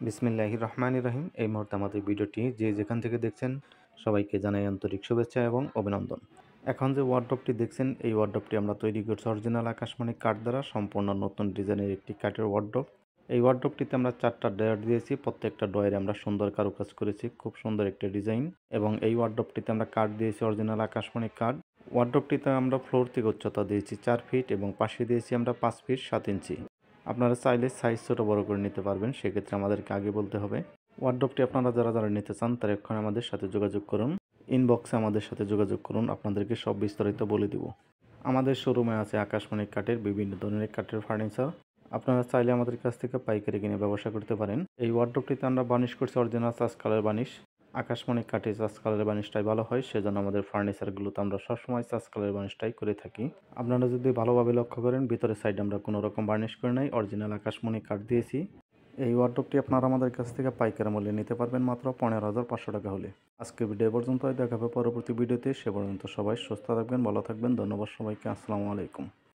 বিসমিল্লাহির রহমানির রহিম। এই মুহূর্তে আমাদের ভিডিওটি যে যেখান থেকে দেখছেন সবাইকে জানাই আন্তরিক শুভেচ্ছা এবং অভিনন্দন। এখন যে ওয়ার্ডরোবটি দেখছেন এই ওয়ার্ডরোবটি আমরা তৈরি করছি অরিজিনাল আকাশমণি কাঠ দ্বারা সম্পূর্ণ নতুন ডিজাইনের একটি কাঠের ওয়ার্ডরোব। এই ওয়ার্ডরোবটিতে আমরা 4টা ডয়ার দিয়েছি, প্রত্যেকটা ডয়ারে আমরা সুন্দর কারুকাজ করেছি, খুব সুন্দর একটা ডিজাইন। এবং এই ওয়ার্ডরোবটিতে আমরা কাঠ দিয়েছি অরিজিনাল আকাশমণি কাঠ। ওয়ার্ডরোবটিতে আমরা ফ্লোর থেকে উচ্চতা দিয়েছি 4 ফিট এবং পাশে দিয়েছি আমরা 5 ফিট 7 ইঞ্চি। আপনারা চাইলে সাইজ ছোটো বড় করে নিতে পারবেন, সেক্ষেত্রে আমাদেরকে আগে বলতে হবে। ওয়ার্ডরোবটি আপনারা যারা নিতে চান তারা এক্ষুনি আমাদের সাথে যোগাযোগ করুন, ইনবক্সে আমাদের সাথে যোগাযোগ করুন, আপনাদেরকে সব বিস্তারিত বলে দিব। আমাদের শোরুমে আছে আকাশমণি কাঠের বিভিন্ন ধরনের কাঠের ফার্নিচার, আপনারা চাইলে আমাদের কাছ থেকে পাইকারি কিনে ব্যবসা করতে পারেন। এই ওয়ার্ডরোবটিতে আমরা বার্নিশ করছি অরিজিনাল চাষ কালার বার্নিশ। আকাশমণি কাঠে চাষ কালারের বার্নিশটাই ভালো হয়, সেজন্য আমাদের ফার্নিচারগুলোতে আমরা সবসময় চাষ কালারের বার্নিশটাই করে থাকি। আপনারা যদি ভালোভাবে লক্ষ্য করেন ভিতরের সাইডে আমরা কোনো রকম বার্নিশ করে নাই, অরিজিনাল আকাশমণি কাঠ দিয়েছি। এই ওয়ার্ডরোবটি আপনারা আমাদের কাছ থেকে পাইকারি মূল্যে নিতে পারবেন মাত্র 15,500 টাকা হলে। আজকের ভিডিও পর্যন্ত, দেখা হবে পরবর্তী ভিডিওতে। সে পর্যন্ত সবাই সুস্থ থাকবেন, ভালো থাকবেন। ধন্যবাদ সবাইকে। আসসালামু আলাইকুম।